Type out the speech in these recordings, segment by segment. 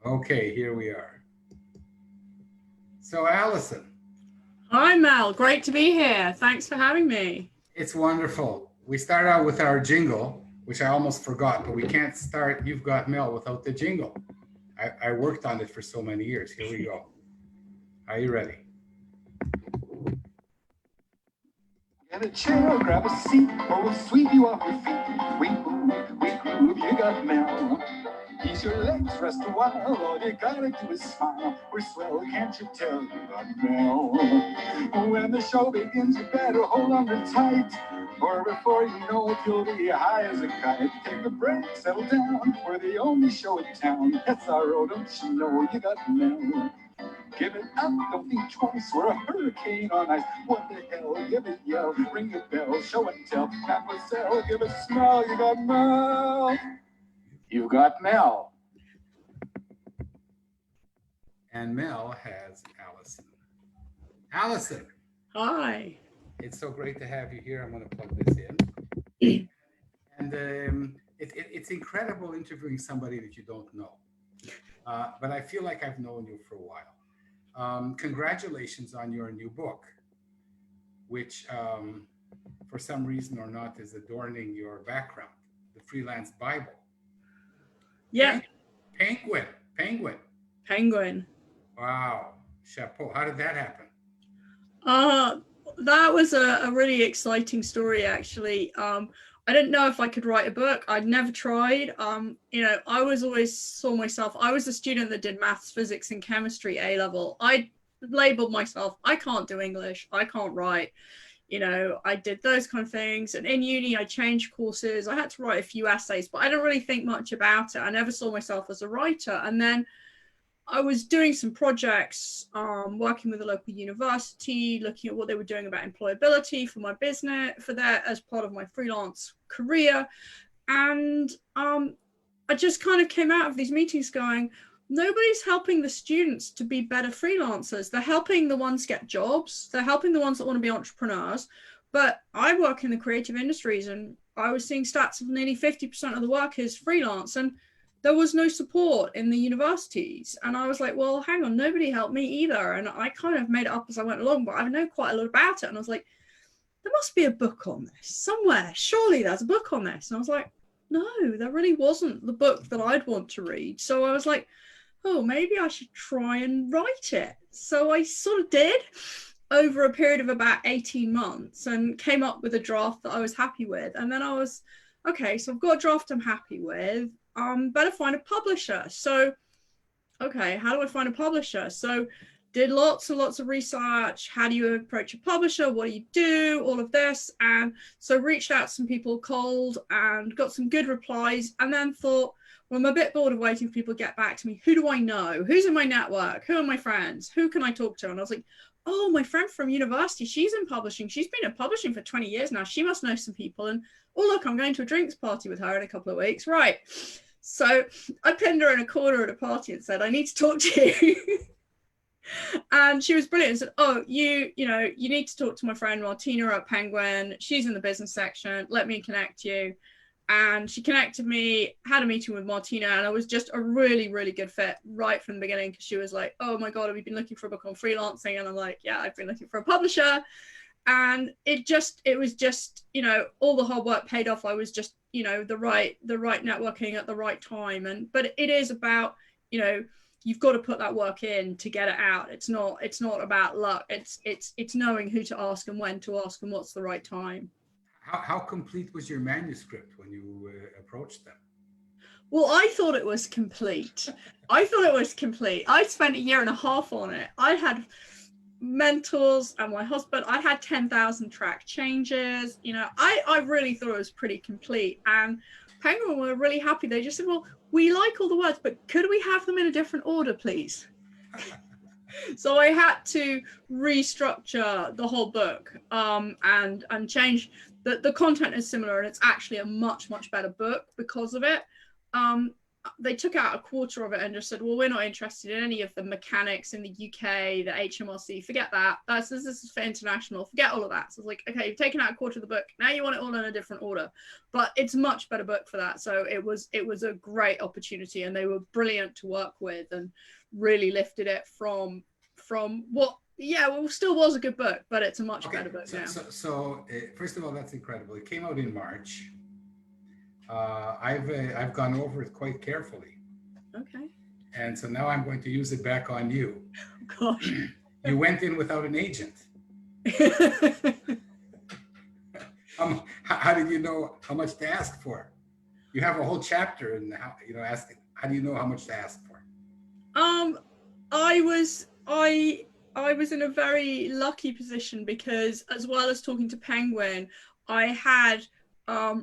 Okay, here we are. So, Alison, Hi, Mel. Great to be here. Thanks for having me. it's wonderful. We start out with our jingle, which I almost forgot, but we can't start You've Got Mail without the jingle. I worked on it for so many years. Here we go. Are you ready? Get a chair, grab a seat, or we'll sweep you off your feet. We move, we groove, you got Mel. Ease your legs, rest a while, all you gotta do is smile. We're swell, can't you tell you got Mel? When the show begins, you better hold on real tight, or before you know it, you'll be high as a kite. Take a break, settle down, we're the only show in town. It's our road, don't you know you got Mel? Give it up, don't think twice, we're a hurricane on ice. What the hell, give it yell, ring the bell, show and tell. Mademoiselle, give it smell, you got Mel. You got Mel. And Mel has Allison. Allison, Hi. it's so great to have you here. I'm going to plug this in. And it's incredible interviewing somebody that you don't know. But I feel like I've known you for a while. Congratulations on your new book, which, for some reason or not, is adorning your background, the Freelance Bible. Yeah, Penguin. Penguin. Wow. Chapeau. How did that happen? Uh, that was a really exciting story, actually. I didn't know if I could write a book. I'd never tried. I was always saw myself. I was a student that did maths, physics, and chemistry A level. I labeled myself, I can't do English. I can't write. I did those kind of things. And in uni, I changed courses. I had to write a few essays, but I didn't really think much about it. I never saw myself as a writer. And then I was doing some projects, working with a local university, looking at what they were doing about employability for my business, for that as part of my freelance career. And I just kind of came out of these meetings going, nobody's helping the students to be better freelancers. They're helping the ones get jobs. They're helping the ones that want to be entrepreneurs. But I work in the creative industries, and I was seeing stats of nearly 50% of the work is freelance. And there was no support in the universities. And I was like, well, hang on, nobody helped me either. And I kind of made it up as I went along, but I know quite a lot about it. And I was like, there must be a book on this somewhere. Surely there's a book on this. And I was like, no, there really wasn't the book that I'd want to read. So I was like, oh, maybe I should try and write it. So I sort of did over a period of about 18 months and came up with a draft that I was happy with. And then I was, okay, so I've got a draft I'm happy with. Better find a publisher. So, okay, how do I find a publisher? So did lots and lots of research. How do you approach a publisher? What do you do? All of this. And so reached out to some people cold and got some good replies, and then thought, well, I'm a bit bored of waiting for people to get back to me. Who do I know? Who's in my network? Who are my friends? Who can I talk to? And I was like, oh, my friend from university, she's in publishing. She's been in publishing for 20 years now. She must know some people. And oh, look, I'm going to a drinks party with her in a couple of weeks. Right. So I pinned her in a corner at a party and said, I need to talk to you. And she was brilliant and said, oh, you need to talk to my friend Martina at Penguin. She's in the business section. Let me connect you. And she connected me, had a meeting with Martina, and I was just a really, really good fit right from the beginning, because she was like, oh my God, have you been looking for a book on freelancing? And I'm like, yeah, I've been looking for a publisher. And it was just, all the hard work paid off. I was just, the right networking at the right time. But it is about, you've got to put that work in to get it out. It's not about luck. It's knowing who to ask and when to ask and what's the right time. How complete was your manuscript when you approached them? Well, I thought it was complete. I spent a year and a half on it. I had mentors and my husband. I had 10,000 track changes. I really thought it was pretty complete. And Penguin were really happy. They just said, well, we like all the words, but could we have them in a different order, please? So I had to restructure the whole book, and change. The content is similar, and it's actually a much, much better book because of it. they took out a quarter of it and just said, well, we're not interested in any of the mechanics in the UK, the HMRC, forget that. This is for international, forget all of that. So it's like, okay, you've taken out a quarter of the book, now you want it all in a different order. But it's a much better book for that. So it was a great opportunity, and they were brilliant to work with and really lifted it from what, yeah, well, still was a good book, but it's a much better book now. So first of all, that's incredible. It came out in March. I've gone over it quite carefully. Okay. And so now I'm going to use it back on you. Oh, gosh. You went in without an agent. How did you know how much to ask for? You have a whole chapter in how, you know, asking, how do you know how much to ask for? I was in a very lucky position because, as well as talking to Penguin, I had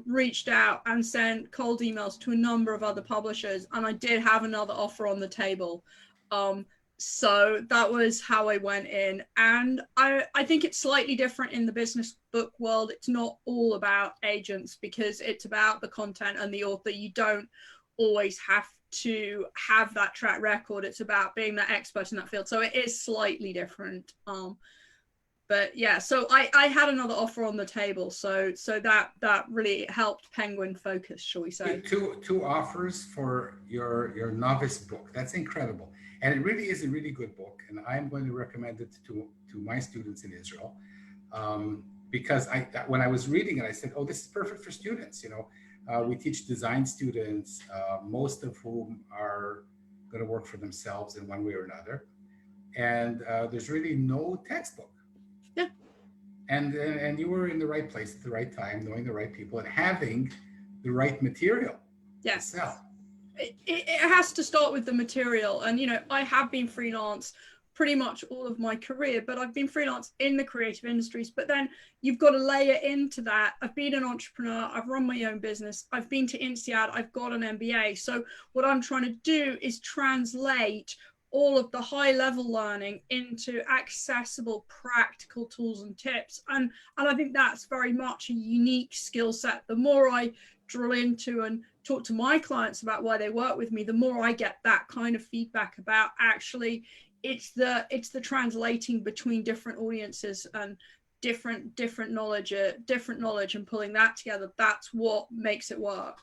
reached out and sent cold emails to a number of other publishers, and I did have another offer on the table. So that was how I went in. And I think it's slightly different in the business book world. It's not all about agents because it's about the content and the author. You don't always have to have that track record. It's about being that expert in that field. So it is slightly different. But yeah, so I had another offer on the table. So that really helped Penguin focus, shall we say. Two offers for your novice book. That's incredible. And it really is a really good book. And I'm going to recommend it to my students in Israel. Because when I was reading it, I said, oh, this is perfect for students. You know, we teach design students, most of whom are going to work for themselves in one way or another. And there's really no textbook. Yeah. And you were in the right place at the right time, knowing the right people and having the right material. Yes. To sell. It has to start with the material. And, you know, I have been freelance pretty much all of my career, but I've been freelance in the creative industries. But then you've got to layer into that. I've been an entrepreneur. I've run my own business. I've been to INSEAD. I've got an MBA. So what I'm trying to do is translate all of the high level learning into accessible, practical tools and tips. And I think that's very much a unique skill set. The more I drill into and talk to my clients about why they work with me, the more I get that kind of feedback about actually it's the translating between different audiences and different knowledge and pulling that together. That's what makes it work.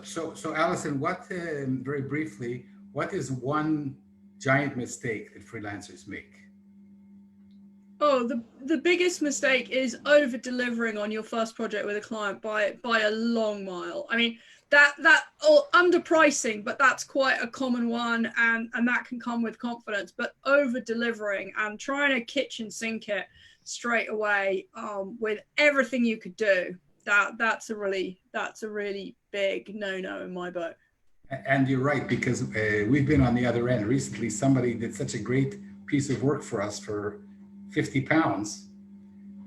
So Alison, what very briefly, what is one giant mistake that freelancers make? Oh, the biggest mistake is over delivering on your first project with a client by a long mile. I mean, that or underpricing, but that's quite a common one, and that can come with confidence. But over delivering and trying to kitchen sink it straight away with everything you could do, that's a really big no in my book. And you're right, because we've been on the other end. Recently, somebody did such a great piece of work for us for £50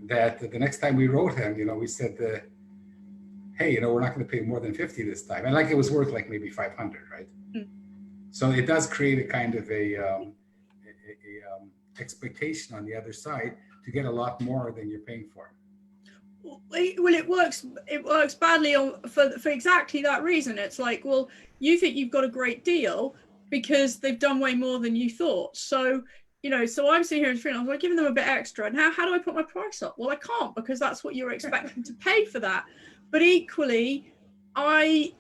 that the next time we wrote him, you know, we said, hey, you know, we're not going to pay more than 50 this time. And like it was worth like maybe 500, right? Mm. So it does create a kind of a expectation on the other side to get a lot more than you're paying for. Well, it works badly for exactly that reason. It's like, well, you think you've got a great deal because they've done way more than you thought. So, you know, so I'm sitting here in freelance, I'm giving them a bit extra. And how do I put my price up? Well, I can't, because that's what you're expecting to pay for that. But equally, I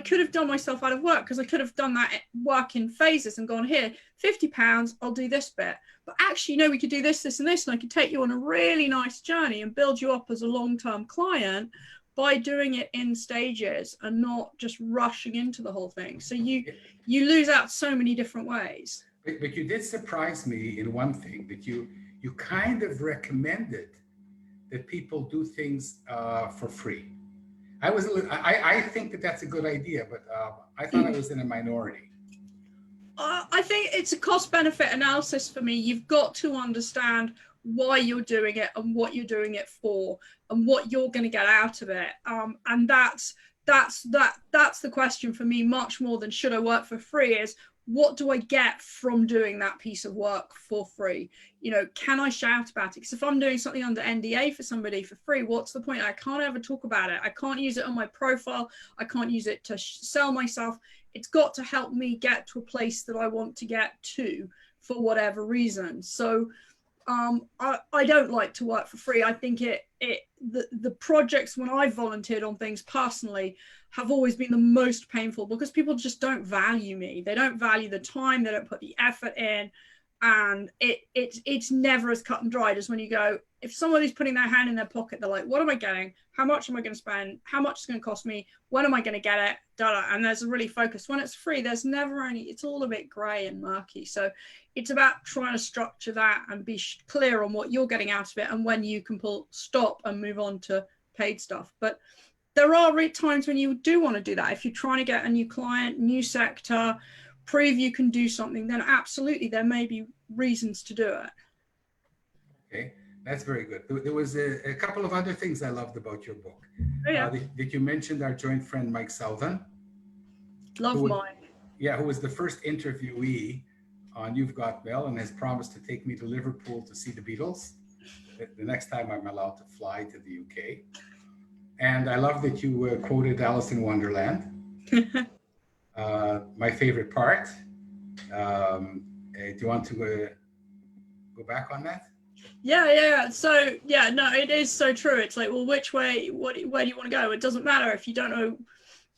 could have done myself out of work, because I could have done that work in phases and gone, here, £50, I'll do this bit. But actually, no, we could do this, and this, and I could take you on a really nice journey and build you up as a long-term client by doing it in stages and not just rushing into the whole thing. So you lose out so many different ways. But you did surprise me in one thing, that you kind of recommended that people do things for free. I think that's a good idea, but I thought I was in a minority. I think it's a cost-benefit analysis for me. You've got to understand why you're doing it and what you're doing it for and what you're going to get out of it. And that's the question for me, much more than should I work for free, is what do I get from doing that piece of work for free? You know, can I shout about it? Because if I'm doing something under NDA for somebody for free, what's the point? I can't ever talk about it. I can't use it on my profile. I can't use it to sell myself. it's got to help me get to a place that I want to get to for whatever reason. So I don't like to work for free. I think the projects when I volunteered on things personally have always been the most painful, because people just don't value me. They don't value the time. They don't put the effort in, and it's never as cut and dried as when you go, if somebody's putting their hand in their pocket, they're like, what am I getting? How much am I going to spend? How much is it going to cost me? When am I going to get it? And there's a really focused. When it's free, there's never any, it's all a bit gray and murky. So it's about trying to structure that and be clear on what you're getting out of it, and when you can stop and move on to paid stuff. But there are times when you do want to do that. If you're trying to get a new client, new sector, prove you can do something, then absolutely there may be reasons to do it. Okay, that's very good. There was a couple of other things I loved about your book. Oh, yeah. That you mentioned our joint friend Mike Southern. Love Mike. Yeah, who was the first interviewee on You've Got Mail, and has promised to take me to Liverpool to see the Beatles the next time I'm allowed to fly to the UK. And I love that you quoted Alice in Wonderland. My favorite part. Do you want to go back on that? Yeah. So yeah, no, it is so true. It's like, well, which way? Where do you want to go? It doesn't matter if you don't know.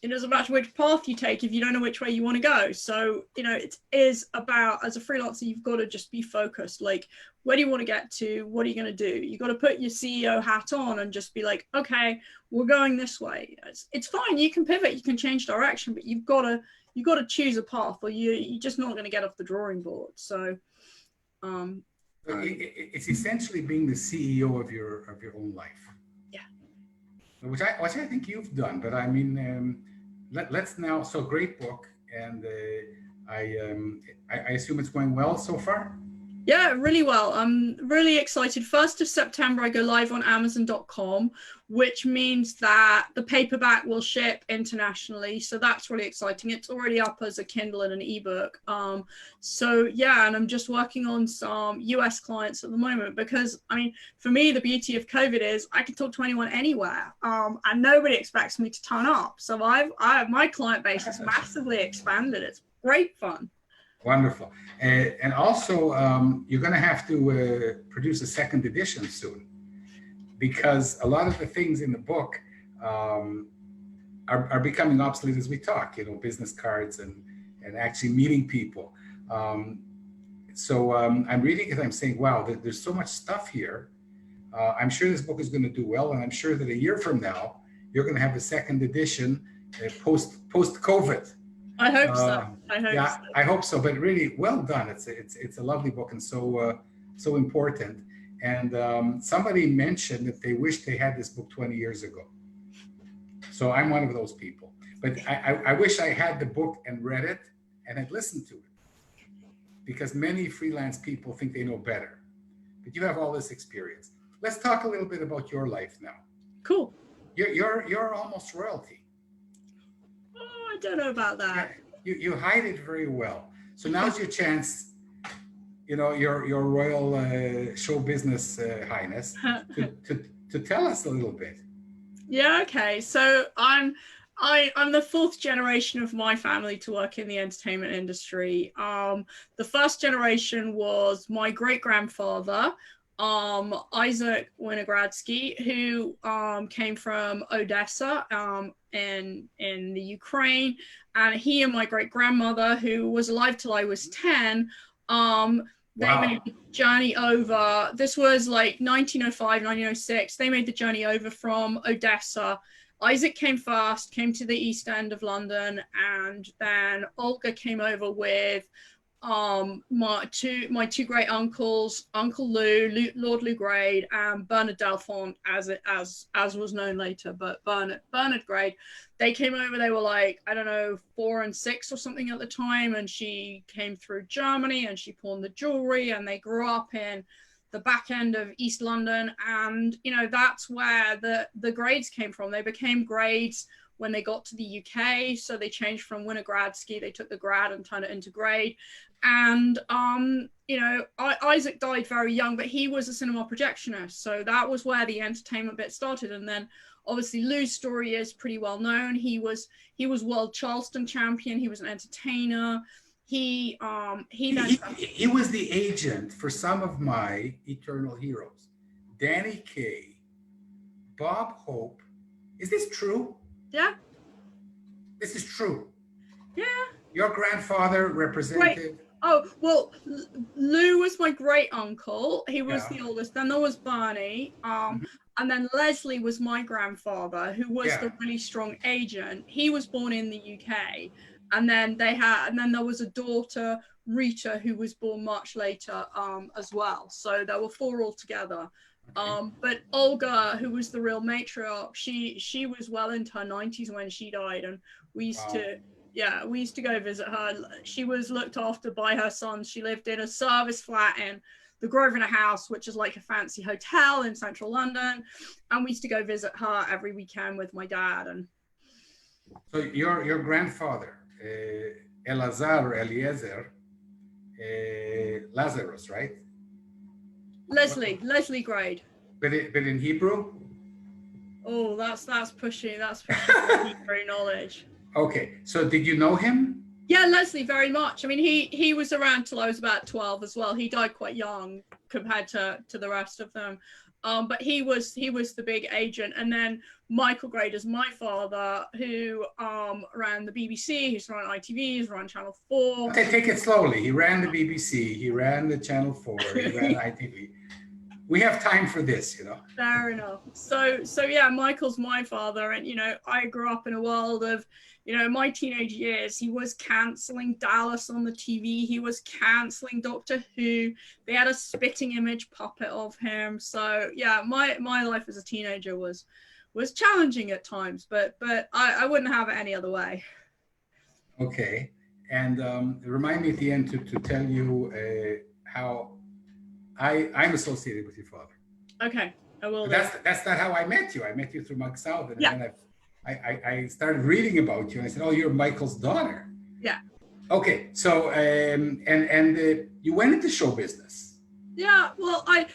It doesn't matter which path you take if you don't know which way you want to go. So, it is about, as a freelancer, you've got to just be focused. Like, where do you want to get to? What are you going to do? You got to put your CEO hat on and just be like, okay, we're going this way. It's fine. You can pivot, you can change direction, but you've got to choose a path, or you're just not going to get off the drawing board. So, it's essentially being the CEO of your own life. Yeah. Which I think you've done, but I mean, let's now. So great book, and I assume it's going well so far. Yeah, really well. I'm really excited. 1st of September, I go live on Amazon.com, which means that the paperback will ship internationally. So that's really exciting. It's already up as a Kindle and an ebook. So yeah, and I'm just working on some US clients at the moment, because I mean, for me, the beauty of COVID is I can talk to anyone anywhere, and nobody expects me to turn up. So my client base has massively expanded. It's great fun. Wonderful. And also, you're going to have to produce a second edition soon, because a lot of the things in the book are becoming obsolete as we talk, business cards and actually meeting people. So I'm reading it, I'm saying, wow, there's so much stuff here. I'm sure this book is going to do well, and I'm sure that a year from now, you're going to have a second edition post-COVID. I hope so. I hope so. But really, well done. It's a lovely book, and so important. And somebody mentioned that they wish they had this book 20 years ago. So I'm one of those people. But I wish I had the book and read it and had listened to it, because many freelance people think they know better. But you have all this experience. Let's talk a little bit about your life now. Cool. You're almost royalty. I don't know about that. Yeah, you hide it very well. So now's your chance, your royal show business highness, to tell us a little bit. Yeah. Okay. So I'm the 4th generation of my family to work in the entertainment industry. The first generation was my great grandfather, Isaac Winogradsky, who came from Odessa in the Ukraine, and he and my great grandmother, who was alive till I was 10, they made the journey over. This was like 1905, 1906. They made the journey over from Odessa. Isaac came first, came to the East End of London, and then Olga came over with my two great uncles, Uncle Lord Lou Grade, and Bernard Delfont, as was known later, but Bernard Grade. They came over. They were like, I don't know, 4 and 6 or something at the time, and she came through Germany and she pawned the jewelry, and they grew up in the back end of East London, and that's where the Grades came from. They became Grades when they got to the UK, so they changed from Winogradsky. They took the grad and turned it into Grade. And Isaac died very young, but he was a cinema projectionist, so that was where the entertainment bit started. And then Obviously, Lou's story is pretty well known. He was world Charleston champion. He was an entertainer. He was the agent for some of my eternal heroes, Danny Kaye, Bob Hope. Is this true? Yeah. This is true. Yeah. Your grandfather represented. Right. Oh, well, Lou was my great uncle. He was the oldest. Then there was Barney. And then Leslie was my grandfather, who was the really strong agent. He was born in the UK. And then there was a daughter, Rita, who was born much later as well. So there were 4 altogether. But Olga, who was the real matriarch, she was well into her 90s when she died, and we used to go visit her. She was looked after by her sons. She lived in a service flat in the Grosvenor House, which is like a fancy hotel in central London, and we used to go visit her every weekend with my dad. And so your grandfather, Eliezer, Lazarus, right? Leslie Grade. But in Hebrew? Oh, that's pushing Hebrew knowledge. Okay, so did you know him? Yeah, Leslie, very much. I mean, he was around till I was about 12 as well. He died quite young compared to the rest of them. But he was the big agent. And then Michael Grade is my father, who ran the BBC, he's run ITV, he's run Channel 4. Okay, take it slowly. He ran the BBC, he ran the Channel 4, he ran ITV. We have time for this, you know. Fair enough. So yeah, Michael's my father. And, you know, I grew up in a world of, you know, my teenage years, he was cancelling Dallas on the TV. He was cancelling Doctor Who. They had a spitting image puppet of him. So yeah, my life as a teenager was challenging at times, but I wouldn't have it any other way. Okay. And remind me at the end to tell you how I'm associated with your father. Okay, I will. That's not how I met you. I met you through Mug South, and then I started reading about you, and I said, "Oh, you're Michael's daughter." Yeah. Okay, so and you went into show business. Yeah, well, I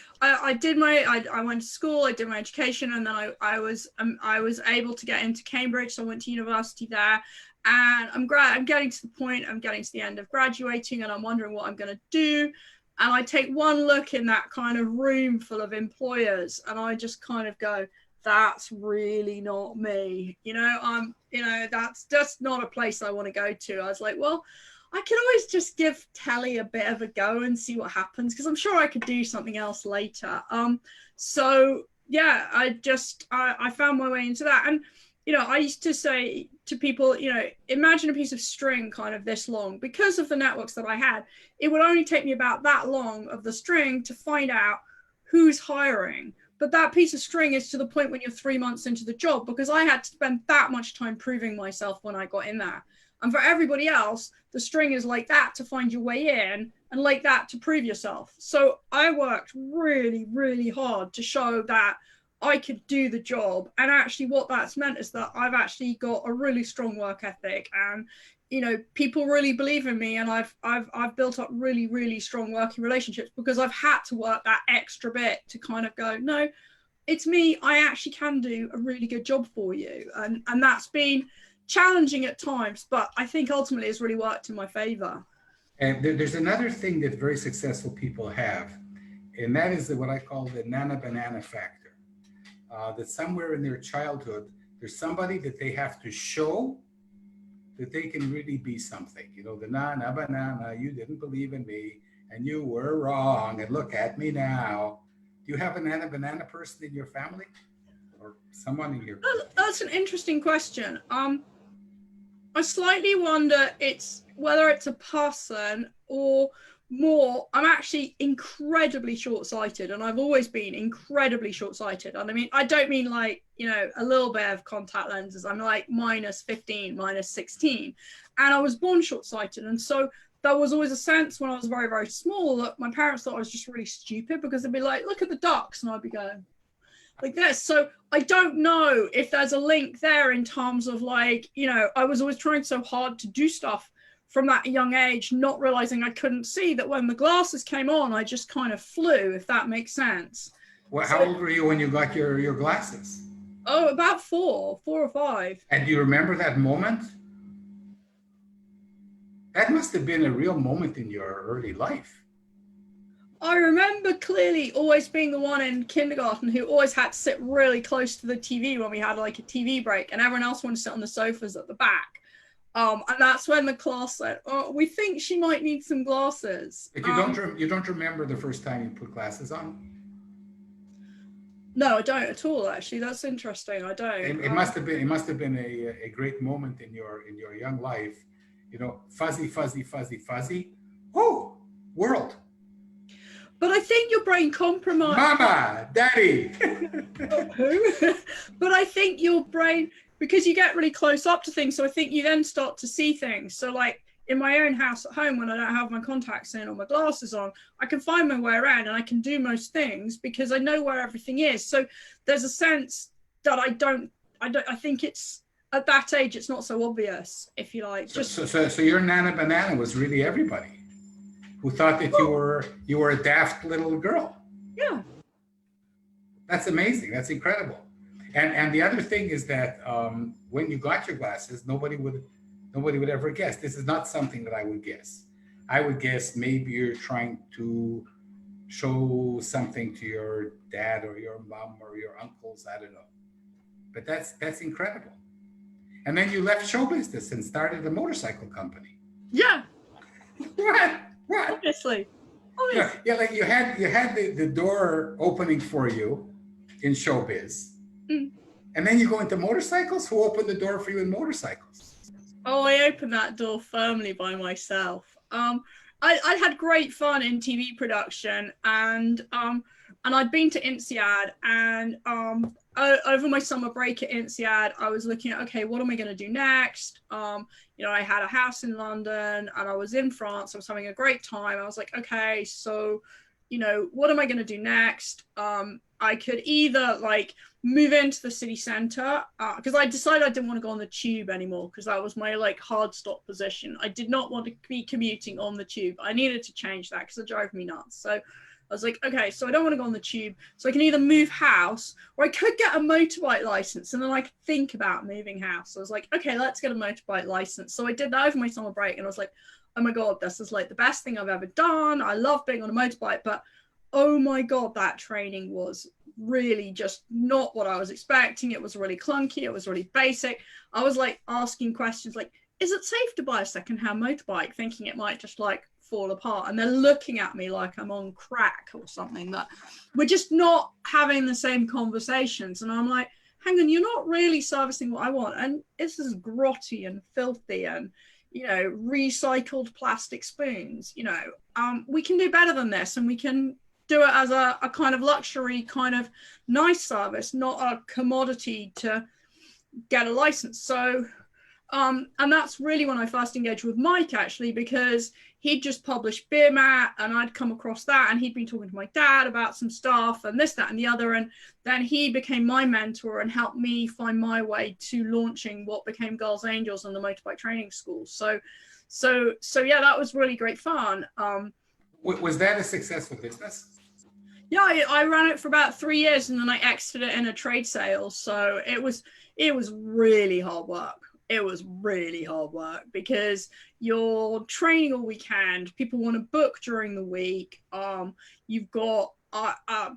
went to school, I did my education, and then I was able to get into Cambridge, so I went to university there, and I'm getting to the point, I'm getting to the end of graduating, and I'm wondering what I'm going to do. And I take one look in that kind of room full of employers, and I just kind of go, that's really not me. You know, that's just not a place I want to go to. I was like, well, I could always just give telly a bit of a go and see what happens, because I'm sure I could do something else later. So yeah, I found my way into that. And, you know, I used to say to people, you know, imagine a piece of string kind of this long. Because of the networks that I had, it would only take me about that long of the string to find out who's hiring. But that piece of string is to the point when you're 3 months into the job, because I had to spend that much time proving myself when I got in there. And for everybody else, the string is like that to find your way in, and like that to prove yourself. So I worked really, really hard to show that I could do the job. And actually what that's meant is that I've actually got a really strong work ethic, and, you know, people really believe in me, and I've built up really, really strong working relationships because I've had to work that extra bit to kind of go, no, it's me. I actually can do a really good job for you. And that's been challenging at times, but I think ultimately it's really worked in my favor. And there's another thing that very successful people have, and that is what I call the nana banana factor. That somewhere in their childhood, there's somebody that they have to show that they can really be something. You know, the nana banana, you didn't believe in me and you were wrong, and look at me now. Do you have a nana banana person in your family, or someone in your That's an interesting question. I slightly wonder whether it's a person or more. I'm actually incredibly short-sighted, and I've always been incredibly short-sighted. And I mean, I don't mean like, you know, a little bit of contact lenses. I'm like -15, -16, and I was born short-sighted. And so there was always a sense when I was very, very small that my parents thought I was just really stupid, because they'd be like, look at the ducks, and I'd be going like this. So I don't know if there's a link there in terms of, like, you know, I was always trying so hard to do stuff from that young age, not realizing I couldn't see, that when the glasses came on, I just kind of flew, if that makes sense. Well, how old were you when you got your glasses? Oh, about four or five. And do you remember that moment? That must have been a real moment in your early life. I remember clearly always being the one in kindergarten who always had to sit really close to the TV when we had like a TV break, and everyone else wanted to sit on the sofas at the back. And that's when the class said, "Oh, we think she might need some glasses." But you don't remember the first time you put glasses on? No, I don't at all. Actually, that's interesting. I don't. It must have been a great moment in your young life. You know, fuzzy, fuzzy, fuzzy, fuzzy. Oh, world. But I think your brain compromised. Mama, daddy. Who? But I think your brain, because you get really close up to things, so I think you then start to see things. So like in my own house at home, when I don't have my contacts in or my glasses on, I can find my way around and I can do most things because I know where everything is. So there's a sense that I think it's at that age, it's not so obvious, if you like. So your Nana Banana was really everybody who thought that you were a daft little girl. Yeah. That's amazing. That's incredible. And the other thing is that when you got your glasses, nobody would ever guess. This is not something that I would guess. I would guess maybe you're trying to show something to your dad or your mom or your uncles. I don't know. But that's incredible. And then you left show business and started a motorcycle company. Yeah. What? Obviously. Yeah, like you had the door opening for you in showbiz. Mm. And then you go into motorcycles. Who opened the door for you in motorcycles? Oh, I opened that door firmly by myself. I had great fun in TV production, and I'd been to INSEAD, and over my summer break at INSEAD, I was looking at, okay, what am I going to do next? You know, I had a house in London and I was in France. I was having a great time. I was like, okay, so, you know, what am I going to do next? I could either like move into the city center because I decided I didn't want to go on the tube anymore because that was my like hard stop position. I did not want to be commuting on the tube. I needed to change that because it drove me nuts. So I was like, okay, so I don't want to go on the tube. So I can either move house or I could get a motorbike license and then I could think about moving house. So I was like, okay, let's get a motorbike license. So I did that over my summer break and I was like, oh my God, this is like the best thing I've ever done. I love being on a motorbike, but oh my God, that training was really just not what I was expecting. It was really clunky. It was really basic. I was like asking questions like, is it safe to buy a secondhand motorbike? Thinking it might just like fall apart. And they're looking at me like I'm on crack or something, that we're just not having the same conversations. And I'm like, hang on, you're not really servicing what I want. And this is grotty and filthy and, you know, recycled plastic spoons. You know, we can do better than this, and we can do it as a kind of luxury, kind of nice service, not a commodity to get a license. So, and that's really when I first engaged with Mike, actually, because he'd just published Beer Mat and I'd come across that, and he'd been talking to my dad about some stuff and this, that, and the other. And then he became my mentor and helped me find my way to launching what became Girls Angels and the motorbike training school. So yeah, that was really great fun. Was that a successful business? Yeah, I ran it for about 3 years and then I exited it in a trade sale. So it was really hard work. It was really hard work because you're training all weekend. People want to book during the week. You've got,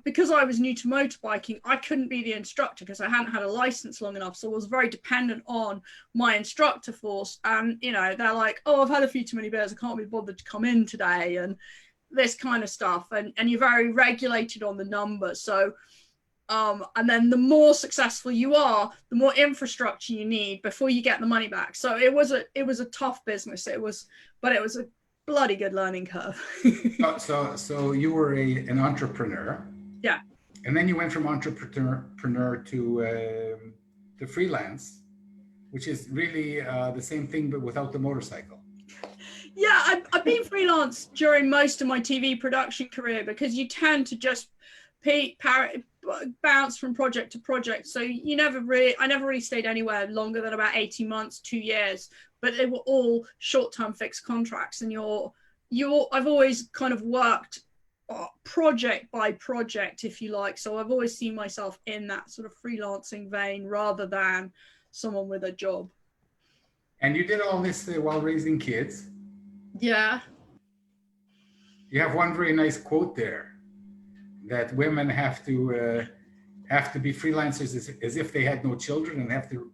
because I was new to motorbiking, I couldn't be the instructor because I hadn't had a license long enough. So I was very dependent on my instructor force. And, you know, they're like, oh, I've had a few too many beers. I can't be bothered to come in today. And this kind of stuff. And you're very regulated on the number. So, and then the more successful you are, the more infrastructure you need before you get the money back. So it was a tough business. But it was a bloody good learning curve. So you were an entrepreneur. Yeah. And then you went from entrepreneur to freelance, which is really the same thing, but without the motorcycle. Yeah, I've been freelance during most of my TV production career because you tend to just bounce from project to project. So I never really stayed anywhere longer than about 18 months, 2 years, but they were all short-term fixed contracts. And I've always kind of worked project by project, if you like. So I've always seen myself in that sort of freelancing vein rather than someone with a job. And you did all this while raising kids. Yeah. You have one very nice quote there, that women have to be freelancers as if they had no children, and have to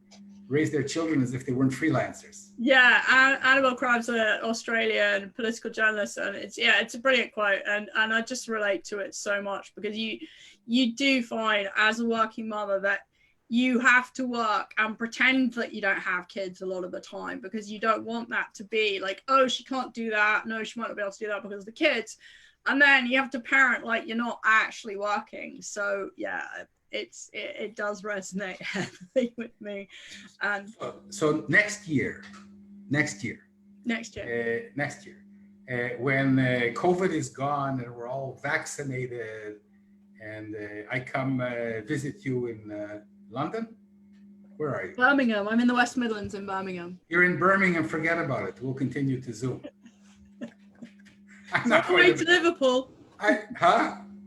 raise their children as if they weren't freelancers. Yeah, Annabelle Crabb's an Australian political journalist, and it's a brilliant quote, and I just relate to it so much, because you do find as a working mother that you have to work and pretend that you don't have kids a lot of the time, because you don't want that to be like, oh, she can't do that, no, she might not be able to do that because of the kids, and then you have to parent like you're not actually working. So yeah, it does resonate heavily with me. And so next year, when COVID is gone and we're all vaccinated, and I come visit you in London. Where are you? Birmingham. I'm in the West Midlands in Birmingham. You're in Birmingham. Forget about it. We'll continue to Zoom. It's on the way to Liverpool.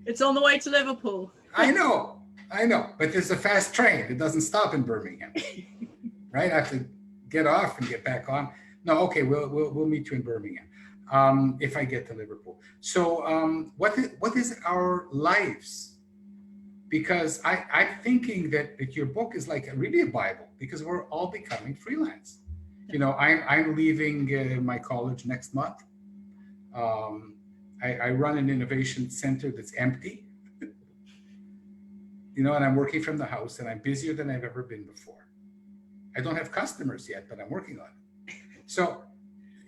It's on the way to Liverpool. I know, but there's a fast train. It doesn't stop in Birmingham, right? I have to get off and get back on. No, okay, we'll meet you in Birmingham if I get to Liverpool. So what is our lives? Because I'm thinking that your book is like really a Bible, because we're all becoming freelance. You know, I'm leaving my college next month. I run an innovation center that's empty. You know, and I'm working from the house, and I'm busier than I've ever been before. I don't have customers yet, but I'm working on it. So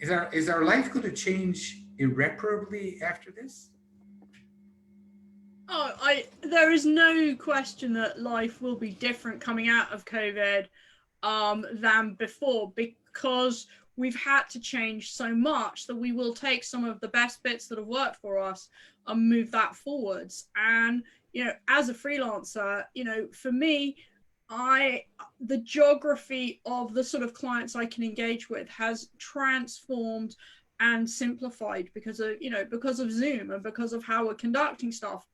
is our life going to change irreparably after this? Oh, there is no question that life will be different coming out of COVID than before, because we've had to change so much that we will take some of the best bits that have worked for us and move that forwards. And, you know, as a freelancer, you know, for me, the geography of the sort of clients I can engage with has transformed and simplified because of Zoom and because of how we're conducting stuff.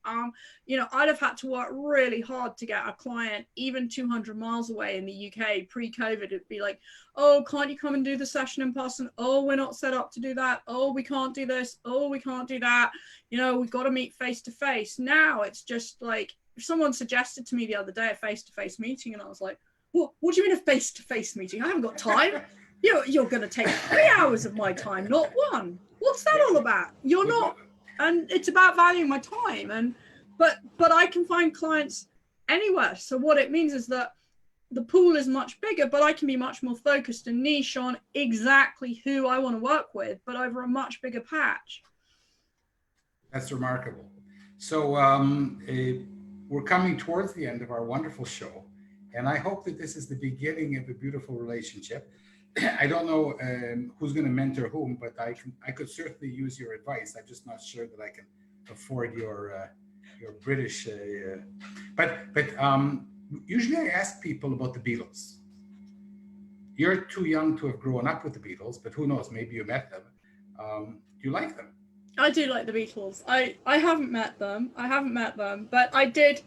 You know, I'd have had to work really hard to get a client even 200 miles away in the UK pre-COVID. It'd be like, oh, can't you come and do the session in person? Oh, we're not set up to do that. Oh, we can't do this. Oh, we can't do that. You know, we've got to meet face to face. Now it's just like, if someone suggested to me the other day a face-to-face meeting, and I was like, what do you mean a face-to-face meeting? I haven't got time. You're going to take 3 hours of my time, not one. What's that all about? You're not. And it's about valuing my time. And but I can find clients anywhere. So what it means is that the pool is much bigger, but I can be much more focused and niche on exactly who I want to work with, but over a much bigger patch. That's remarkable. So we're coming towards the end of our wonderful show, and I hope that this is the beginning of a beautiful relationship. I don't know who's going to mentor whom, but I could certainly use your advice. I'm just not sure that I can afford your British. But usually I ask people about the Beatles. You're too young to have grown up with the Beatles, but who knows? Maybe you met them. Do you like them? I do like the Beatles. I haven't met them. But I did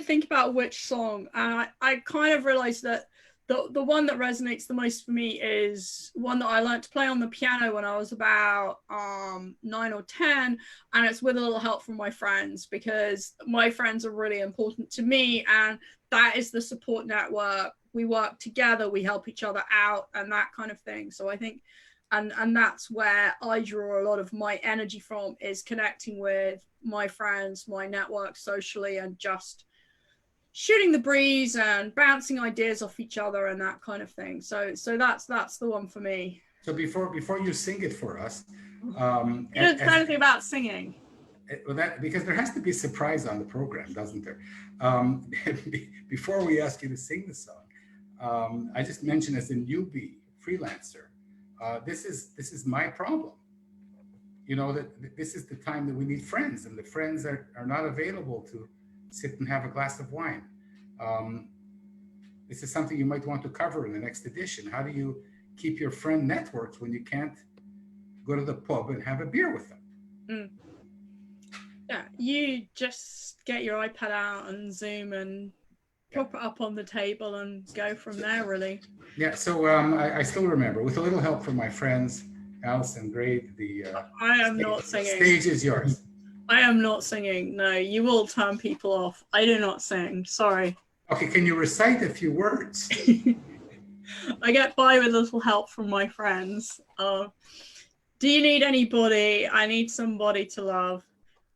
think about which song, and I kind of realized that the one that resonates the most for me is one that I learned to play on the piano when I was about 9 or 10, and it's with a little help from my friends, because my friends are really important to me, and that is the support network. We work together, we help each other out, and that kind of thing. So I think and that's where I draw a lot of my energy from, is connecting with my friends, my network socially, and just shooting the breeze and bouncing ideas off each other and that kind of thing. So that's the one for me. So before you sing it for us, you don't say anything about singing. Well, because there has to be a surprise on the program, doesn't there? Before we ask you to sing the song, I just mentioned, as a newbie freelancer, this is my problem. You know, that this is the time that we need friends, and the friends are not available to sit and have a glass of wine. This is something you might want to cover in the next edition. How do you keep your friend networks when you can't go to the pub and have a beer with them? Yeah, You just get your iPad out and Zoom and prop it up on the table and go from there, really. Yeah, so I still remember, with a little help from my friends, Alison Grade, the I am not singing. stage is yours. I am not singing. No, you will turn people off. I do not sing. Sorry. Okay, can you recite a few words? I get by with a little help from my friends. Do you need anybody? I need somebody to love.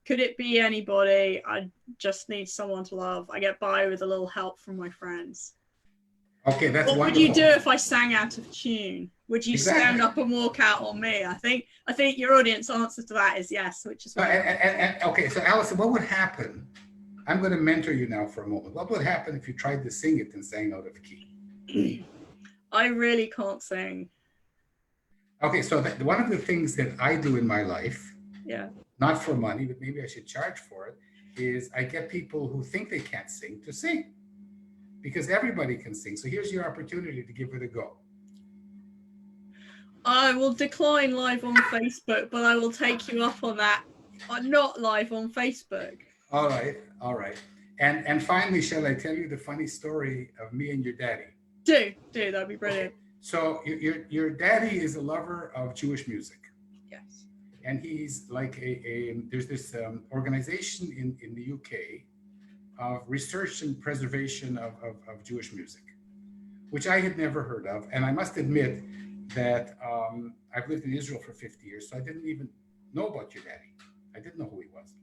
Could it be anybody? I just need someone to love. I get by with a little help from my friends. Okay, that's what wonderful. Would you do if I sang out of tune? Would you stand up and walk out on me? I think your audience answer to that is yes, which is why. Okay, so Alison, what would happen? I'm going to mentor you now for a moment. What would happen if you tried to sing it and sang out of key? I really can't sing. Okay, so one of the things that I do in my life, yeah, not for money, but maybe I should charge for it, is I get people who think they can't sing to sing, because everybody can sing. So here's your opportunity to give it a go. I will decline live on Facebook, but I will take you up on that. I'm not live on Facebook. All right, all right. And finally, shall I tell you the funny story of me and your daddy? Do, that'd be brilliant. Okay. So your daddy is a lover of Jewish music. Yes. And he's like there's this organization in the UK of research and preservation of Jewish music, which I had never heard of. And I must admit that I've lived in Israel for 50 years, so I didn't even know about your daddy. I didn't know who he was.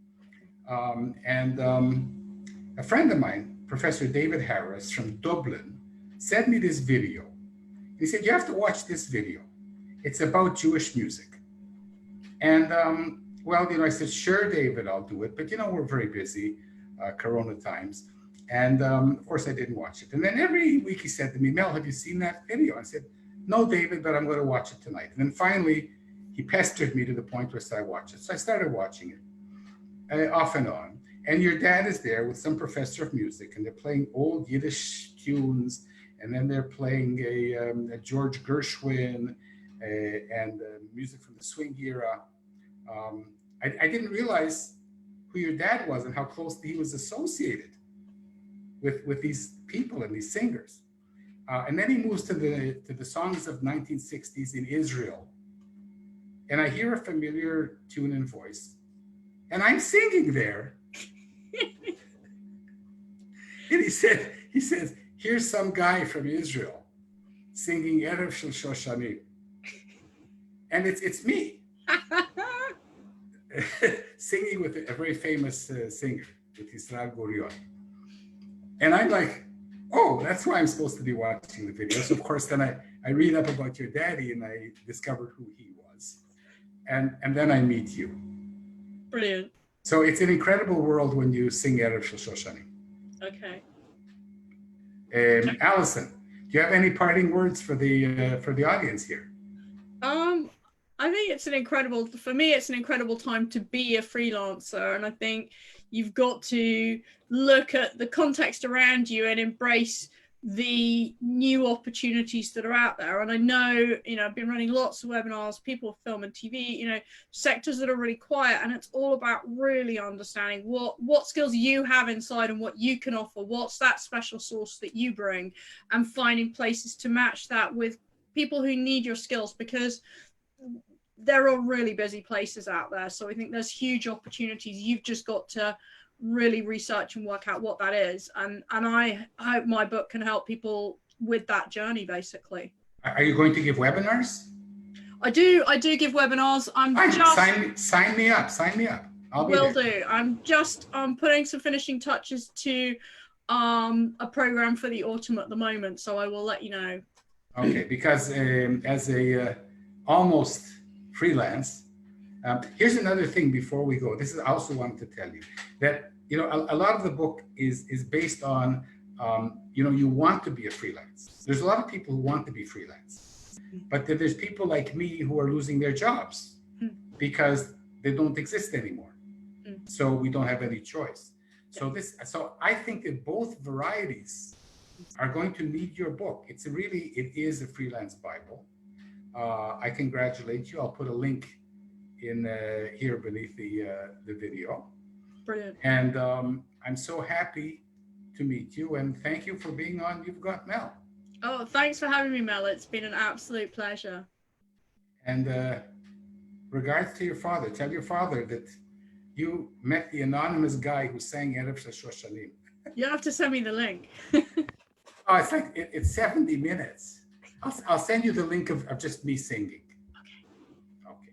A friend of mine, Professor David Harris from Dublin, sent me this video. He said, you have to watch this video. It's about Jewish music. And well, I said, sure, David, I'll do it. But, we're very busy, Corona times. And of course, I didn't watch it. And then every week he said to me, Mel, have you seen that video? I said, no, David, but I'm going to watch it tonight. And then finally, he pestered me to the point where I said, I watch it. So I started watching it off and on. And your dad is there with some professor of music, and they're playing old Yiddish tunes. And then they're playing a George Gershwin and music from the swing era. I didn't realize who your dad was and how closely he was associated with these people and these singers. And then he moves to the songs of 1960s in Israel. And I hear a familiar tune and voice, and I'm singing there. And he says, here's some guy from Israel singing Erev Shel Shoshanim. And it's me. Singing with a very famous singer, with Israel Gurion. And I'm like, oh, that's why I'm supposed to be watching the videos. Of course, then I read up about your daddy and I discovered who he was. And then I meet you. Brilliant. So it's an incredible world when you sing Erev Shel Shoshanim. Okay. Alison, do you have any parting words for the audience here? I think it's for me, it's an incredible time to be a freelancer. And I think you've got to look at the context around you and embrace the new opportunities that are out there. And I know, I've been running lots of webinars, people with film and TV, sectors that are really quiet. And it's all about really understanding what skills you have inside and what you can offer. What's that special sauce that you bring, and finding places to match that with people who need your skills, because there are really busy places out there. So I think there's huge opportunities. You've just got to really research and work out what that is. And I hope my book can help people with that journey, basically. Are you going to give webinars? I do give webinars. Sign me up. I'll be there. I'm just putting some finishing touches to a program for the autumn at the moment. So I will let you know. Okay, because as a almost freelance, here's another thing before we go. This is I also wanted to tell you that a lot of the book is based on you want to be a freelance. There's a lot of people who want to be freelance, but there's people like me who are losing their jobs because they don't exist anymore. So we don't have any choice. So I think that both varieties are going to need your book. It is a freelance Bible. I congratulate you. I'll put a link in here beneath the video. Brilliant. And I'm so happy to meet you. And thank you for being on You've Got Mel. Oh, thanks for having me, Mel. It's been an absolute pleasure. And regards to your father. Tell your father that you met the anonymous guy who sang Erev Shoshanim. You have to send me the link. Oh, it's like it's 70 minutes. I'll send you the link of just me singing. Okay.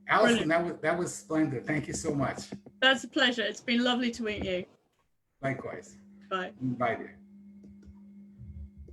Alison, that was splendid. Thank you so much. That's a pleasure. It's been lovely to meet you. Likewise. Bye. Bye, dear.